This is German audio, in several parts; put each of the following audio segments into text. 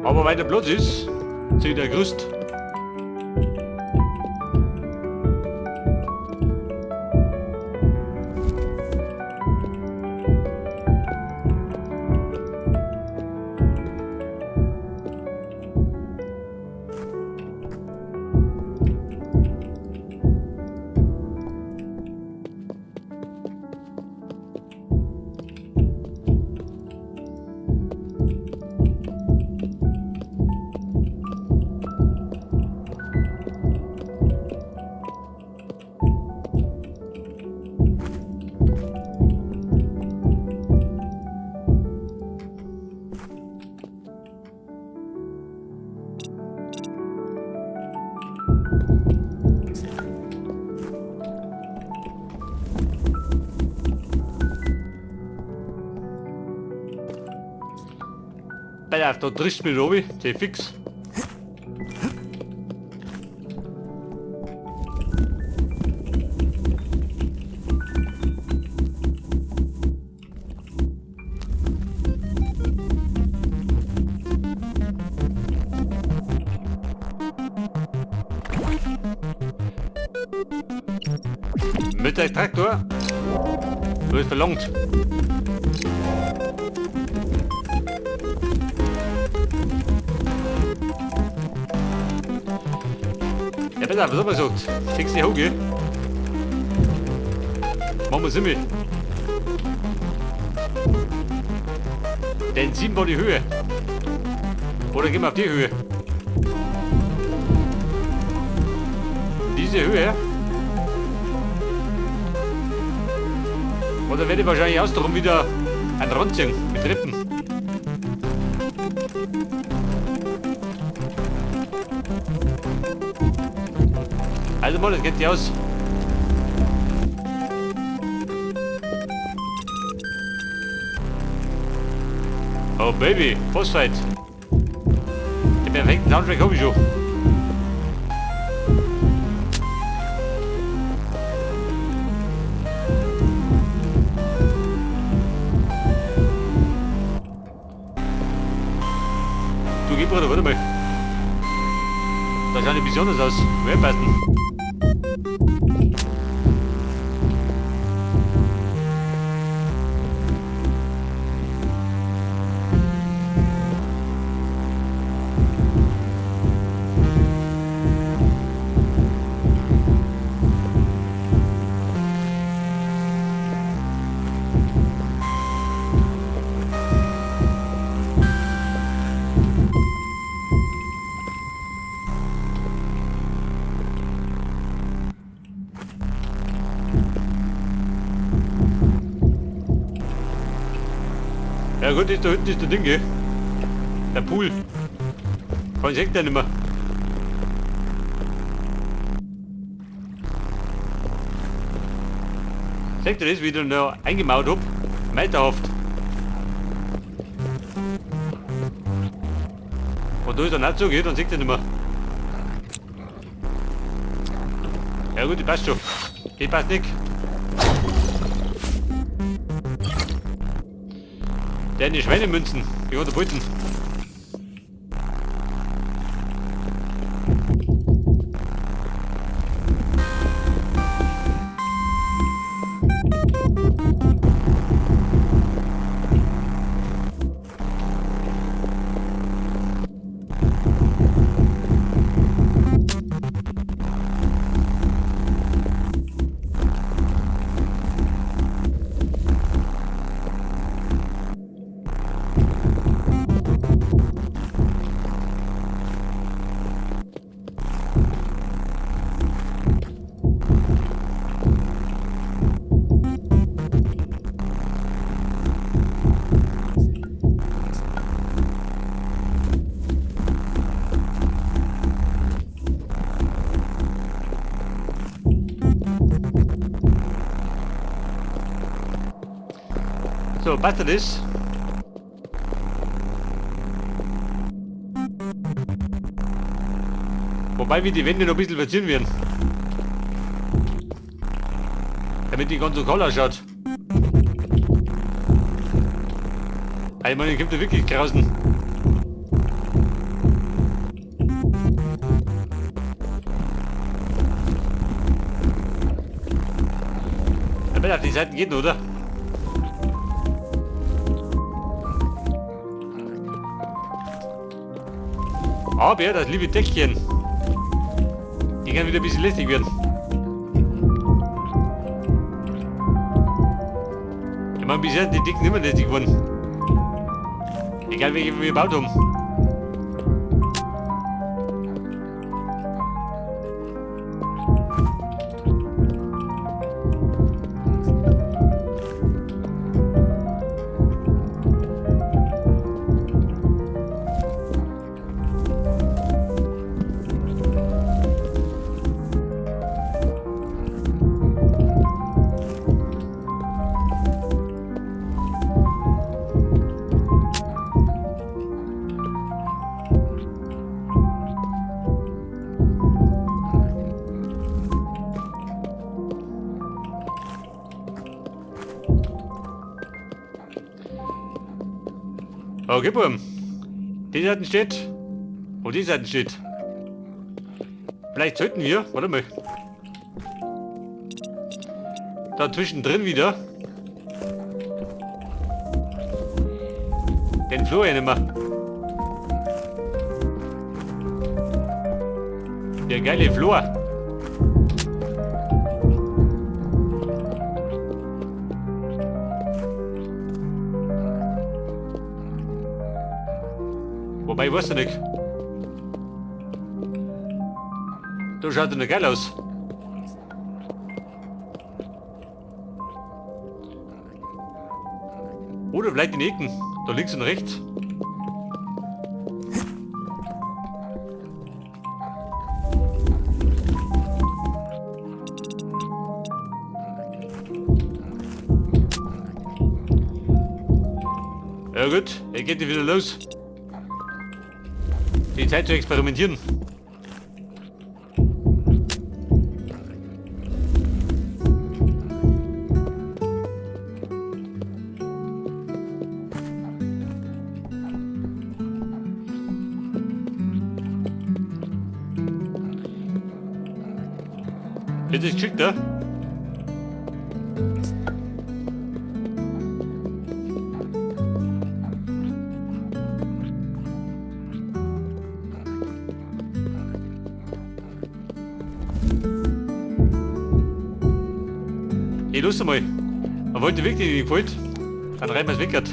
Aber weil der Platz ist, zieht er Gerüst. Ja, da drischt mich obi, der fix. Mit der Traktor wird verlangt. Ja, bitte, was haben wir gesagt? Fix die Hauge. Machen wir Simmel. Den 7 war die Höhe. Oder gehen wir auf die Höhe? Diese Höhe. Oder werde ich wahrscheinlich aus darum wieder einen Rand ziehen mit Rippen. Also mal, das geht die aus. Oh Baby, Bossfight. Den perfekten Soundtrack habe ich schon. Du geh Bruder, warte mal. Da schaut ein bisschen anders aus. Wer passen? Ja gut, da hinten ist der Ding, gell? Der Pool. Kann ich nicht mehr. Seht ihr das, wie ich da noch eingemauert hab? Meterhaft. Und da ist er nicht so, gell? Dann seht ihr nicht mehr. Ja gut, die passt schon. Die passt nicht. Der in die Schweinemünzen, die hat er Bolzen. So, passt das? Wobei wir die Wände noch ein bisschen verzieren werden. Damit die ganz so kalt ausschaut. Ich meine, ich kommt da wirklich draußen. Aber auf die Seiten geht, oder? Aber ja, das liebe Deckchen. Die kann wieder ein bisschen lästig werden. Ich meine, bisher sind die Dicken immer lästig geworden. Egal welche wir gebaut haben. Okay, Buben. Die Seite steht. Und die Seite steht. Vielleicht sollten wir, warte mal. Da zwischendrin wieder. Den Flur hier nehmen. Der geile Flur. Wobei, ich weiß ja nicht. Du schaut ja geil aus. Oder vielleicht in die Ecken. Da links und rechts. Ja gut, er geht wieder los. Die Zeit zu experimentieren. Jetzt ist geschickt, ne? Hey, los einmal. Man wollte wirklich nicht gefällt. Dann rein wir es weg.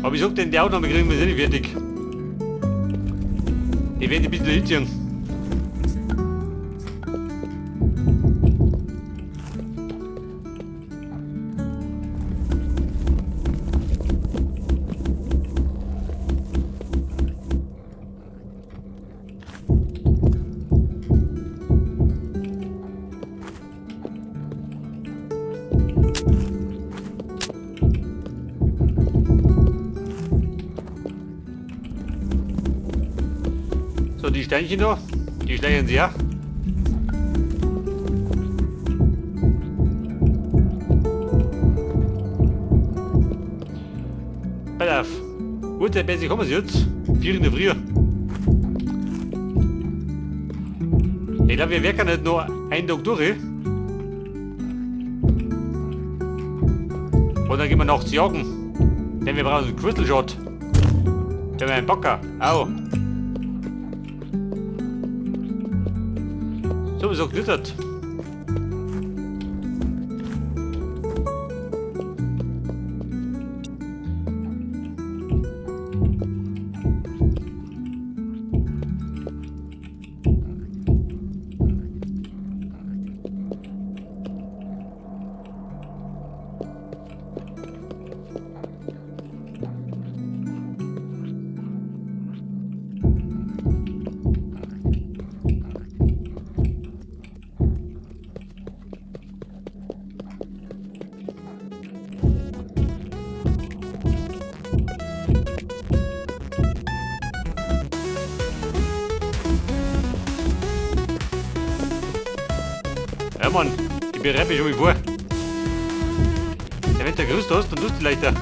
Aber ich sag denn, die Aufnahme kriegen wir nicht fertig. Ich werde ein bisschen hinziehen. So, die Steinchen noch, die schleichen sie ja. Pass auf. Uhrzeit kommen sie jetzt. 4 in der Früh. Ich glaube, wir werken nicht nur einen Tag durch. Und dann gehen wir nachts jagen. Denn wir brauchen einen Crystal-Shot. Wenn wir einen Bocker. Au. So knittert. Mann, ich bereite mich schon mal vor. Ja, wenn du Gerüst hast, dann tust du leichter.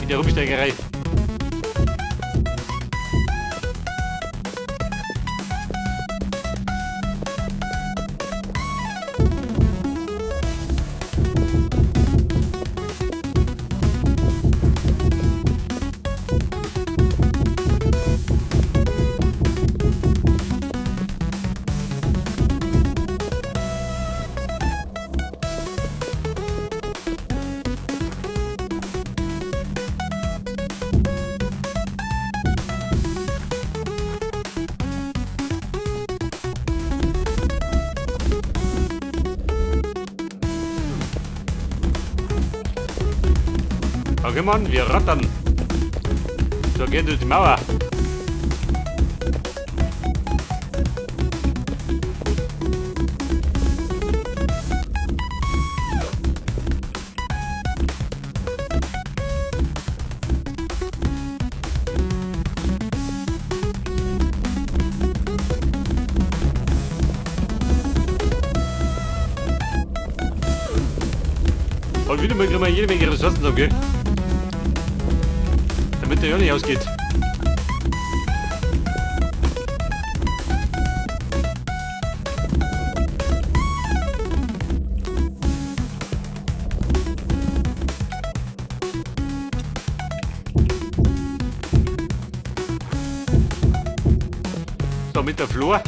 In der Rumsteigerei. Okay, Mann, wir rattern. So gehen durch die Mauer. Und wieder mal kriegen wir jede Menge Ressourcen, okay? Damit der ja nicht ausgeht. So, mit der Flur.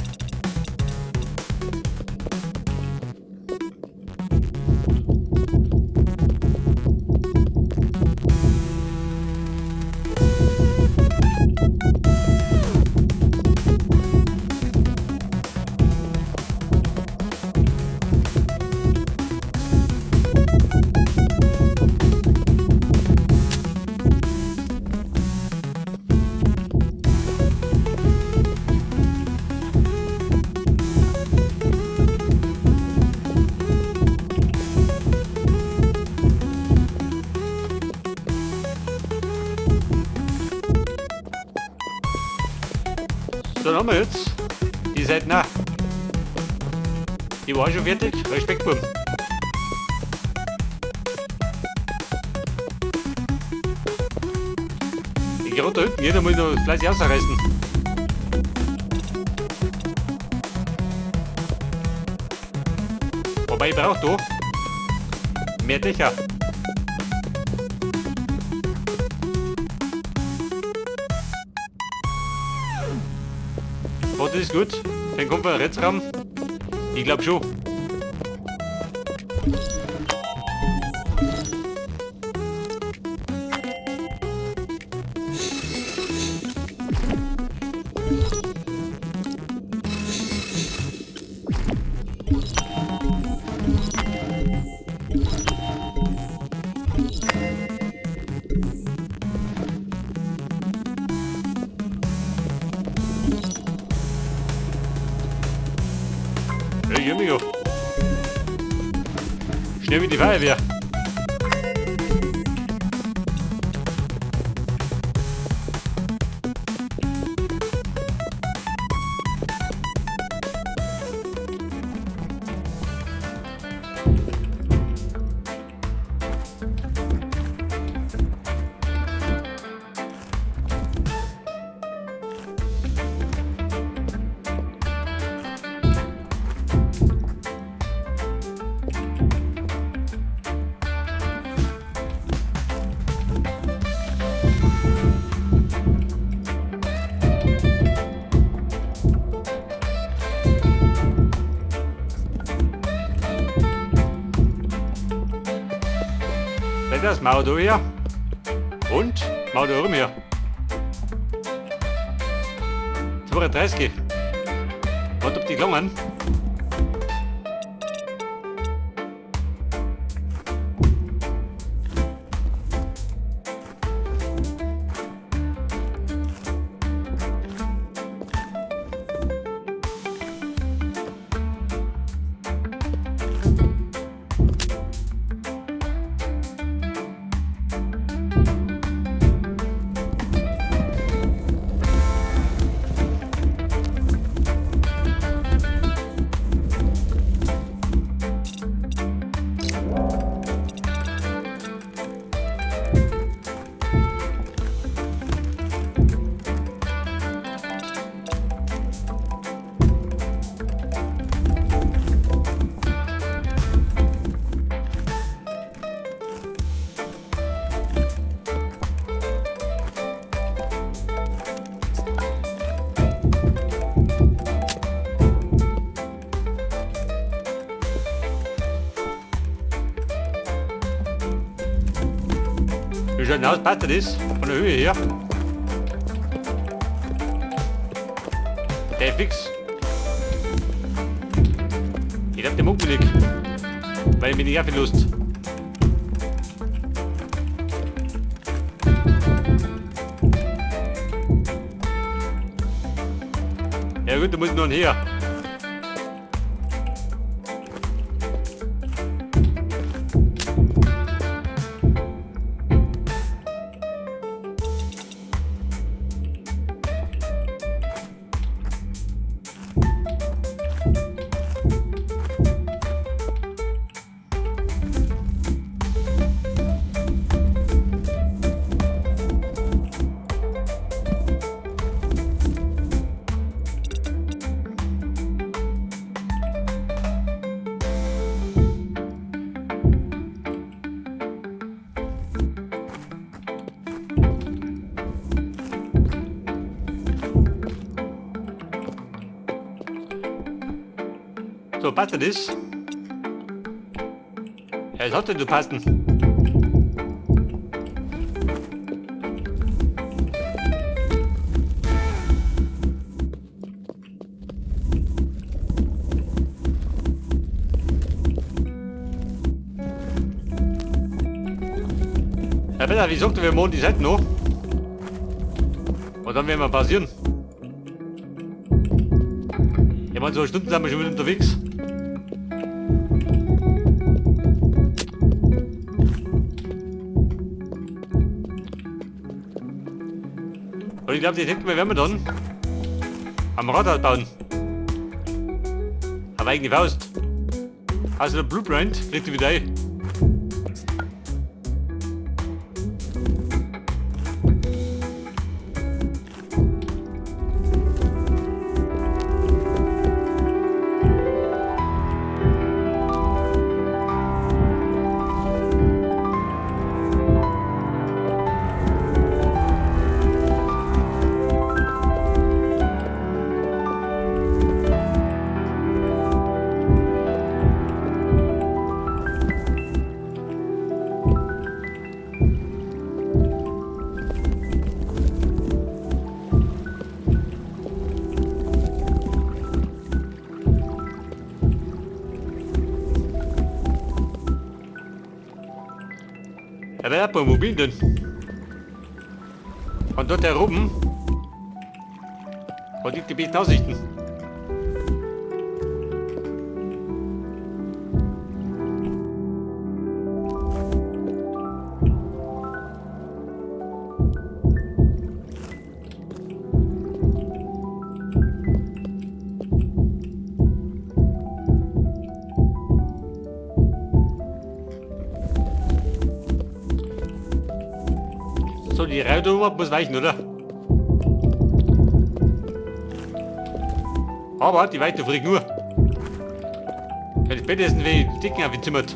Dann haben wir jetzt die Seite nach. Die war schon fertig. Respekt, Buben. Ich gehe da hinten, jeder muss noch fleißig ausreißen. Wobei ich brauche da mehr Dächer. Oh, das ist gut. Für den Konferenzraum. Ich glaube schon. Hey, Jummigo. Schnell wie die Feuerwehr. Das Mauer da hier und Mauer da oben hier. 32. Und ob die gelungen? Wie schaut denn aus? Passt das? Von der Höhe her? Der ist fix. Ich hab den Mund nicht. Weil ich mich nicht auf die Lust. Ja gut, da muss noch ein her. So, passt das? Ja, es sollte zu passen. Ja, besser, wie sagt du, wir machen die Seite noch? Und dann werden wir passieren. Ich meine, so Stunden sind wir schon wieder unterwegs. Und ich glaube, die Technik werden wir dann am Rathaus bauen. Aber eigene Faust. Also der Blueprint kriegt ihr wieder ein. Ja, wer hat ein Mobil denn? Und dort herum und die besten Aussichten. So, die Reihe muss weichen, oder? Aber die Weite fliegt nur. Wenn das Bett ist, wie Dicken aufgezimmert.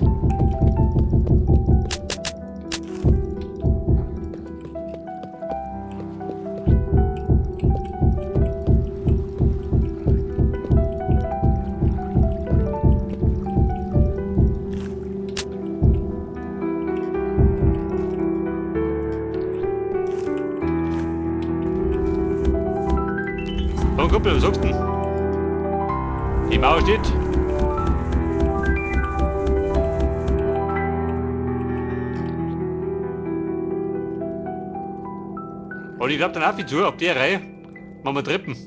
Komm, Kumpel, was sagst du denn? Die Mauer steht. Und ich glaube dann auch viel zu, auf der Reihe machen wir Treppen.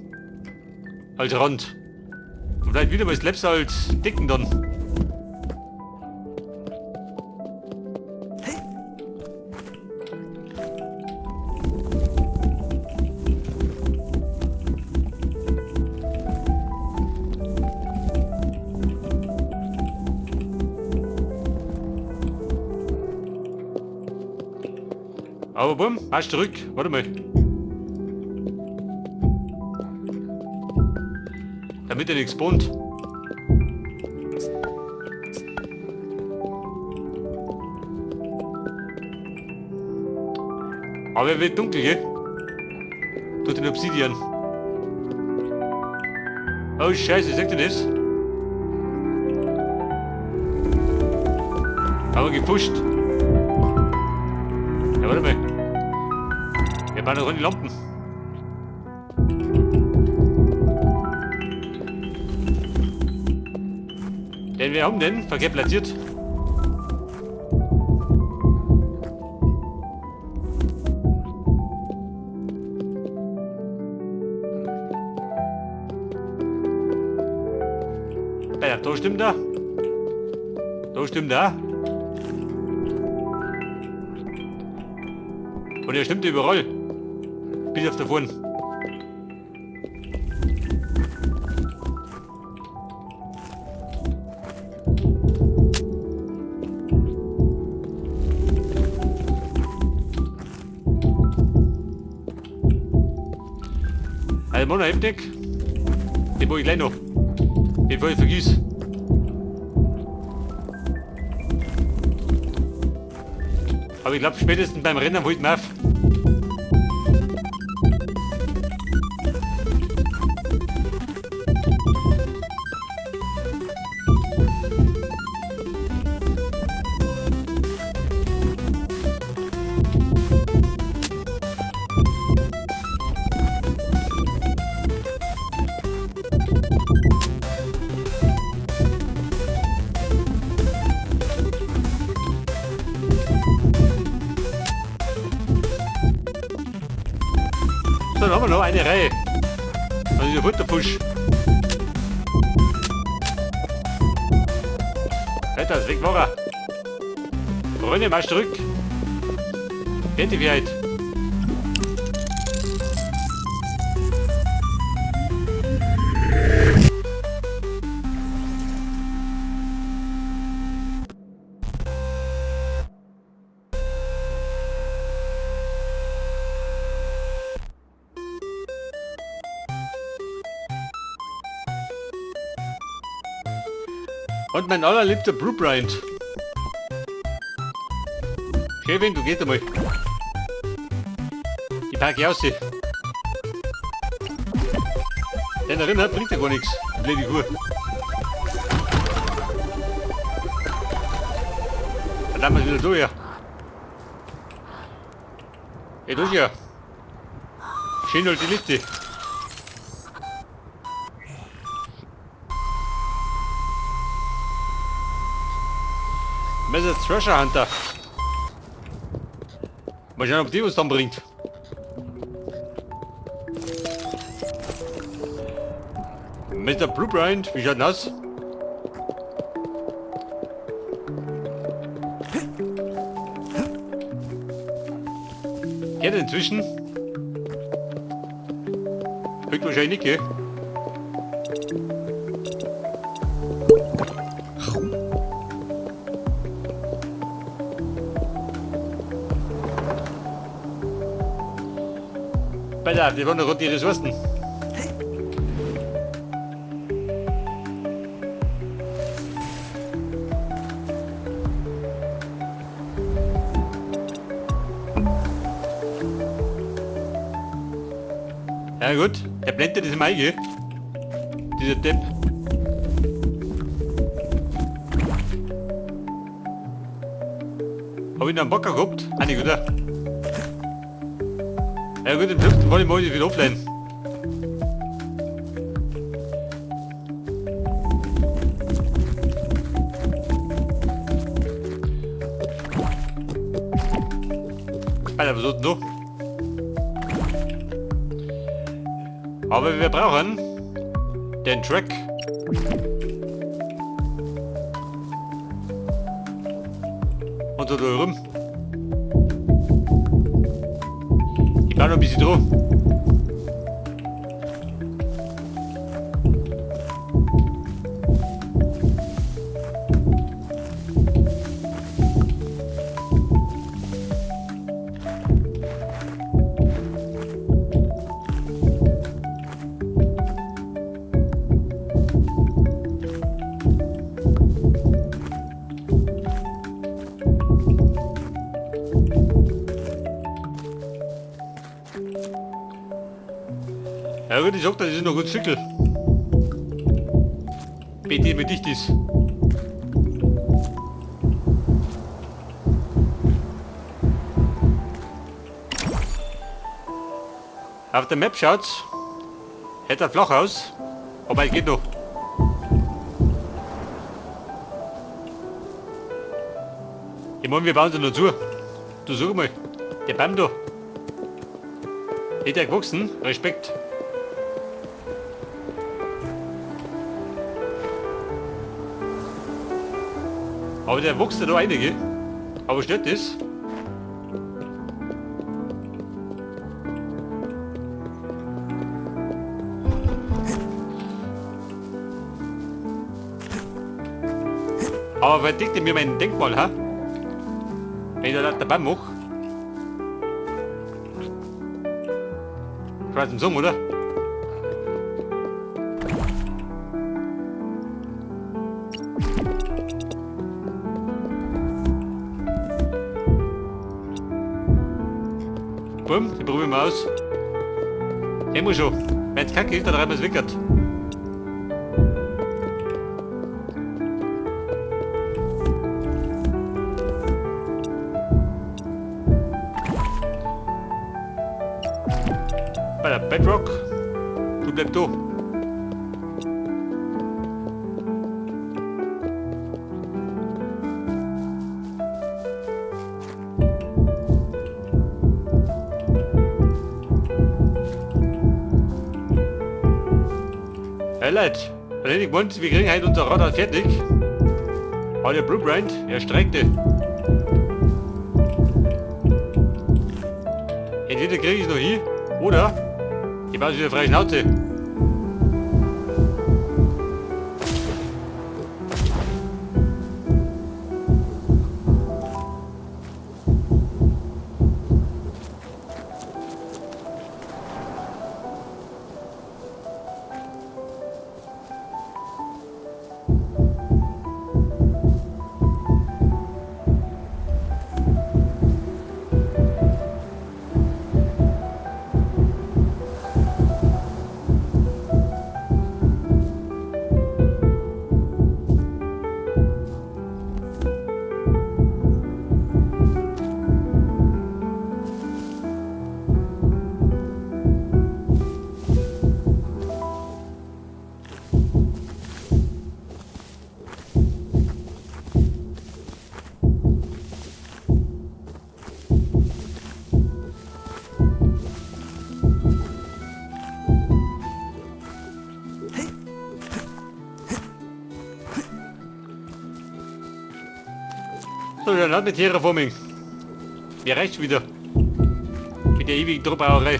Als Rand. Und vielleicht wieder mal das Läpse als Decken dann. Aber bumm, hast zurück. Warte mal. Damit er nichts spawnt. Aber er wird dunkel, gell? Durch den Obsidian. Oh Scheiße, sagt ihr das? Aber gepusht. Ja, warte mal. Wir machen noch die Lampen. Den wir haben den verkehrt platziert. Ja, da stimmt er. Da stimmt er. Und er stimmt überall. Bis auf davon. Also, Mann, heftig. Den brauche ich gleich noch. Bevor ich vergiss. Aber ich glaube, spätestens beim Rennen holt man auf. So, dann haben wir noch eine Reihe. Also der Futterfusch. Alter, ist weg war er. Freunde, marsch zurück. Fertig wie heute. Und mein allerliebster Blueprint. Chefin, du gehst einmal. Ich packe aus. Den erinnert bringt ja gar nichts. Blöde Kuh. Dann haben wir wieder durch. Ja, das ist ja. Schön alte Liste. Messer Treasure Hunter. Mal schauen, ob die was dann bringt. Mr. Blueprint, wie schaut denn aus? Geht inzwischen? Hört wahrscheinlich nicht, gell? Alter, wir wollen doch die Ressourcen. Ja gut, der blendet das im Ei, dieser Depp. Hab ich noch einen Bocker gehabt? Ah, nicht, oder? Ja gut, im 5. Fall muss ich wieder offline. Alter, was ist denn da? Aber wir brauchen den Track. Und so da rum. Ich brauche noch ein bisschen drauf. Ja gut, ich sag, das ist noch gut Stückel. BT mit dicht ist. Auf der Map schaut's. Hätte flach aus. Aber es geht noch. Ich meine, wir bauen sie noch zu. Du such mal. Der Baum da. Ist der gewachsen? Respekt. Aber der wächst da einige. Aber stört das? Aber verdickt mir mein Denkmal, ha? Wenn ich da dabei mache. Schwarz im Song, oder? Bumm, die probieren wir aus. Immer schon. Wenn es kacke ist, dann reiben wir es wickert. Bei der Bedrock. Du bleibst da. Hey Leute, was hätte ich gemeint, wir kriegen heute unser Radar fertig. Aber der Blueprint, er streckte. Entweder kriege ich es noch hin, oder ich baue wieder freie Schnauze. So, dann hat mit Tiere vor mir. Mir reicht's wieder. Mit der ewigen Druckbauerei.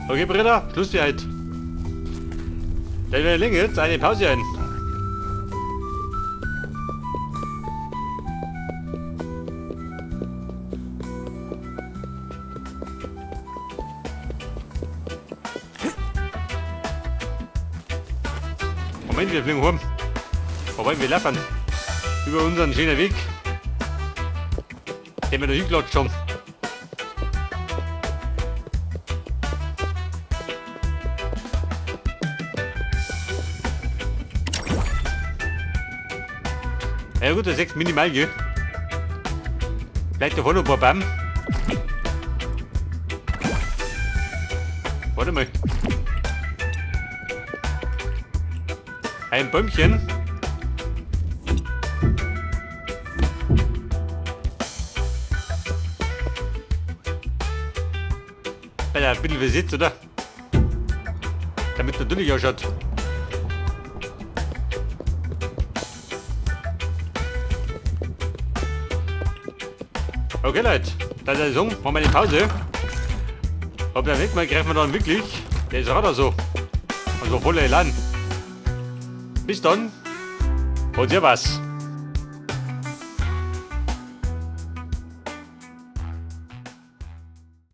Okay, Britta, Schluss für heute. Dann wäre länger jetzt eine Pause ein. Moment, wir fliegen heim. Wobei wir laufen über unseren schönen Weg, den wir noch hingeklatscht haben. Ja gut, das 6 minimal hier. Vielleicht davon noch ein paar Bäume. Warte mal. Ein Bäumchen. Weil er ein bisschen besitzt, oder? Damit es natürlich ausschaut. Okay Leute, das ist die Saison, machen wir eine Pause. Ob der Weg mal greifen wir dann wirklich. Der ist Radar so. Also voller Elan. Bis dann. Und ja was.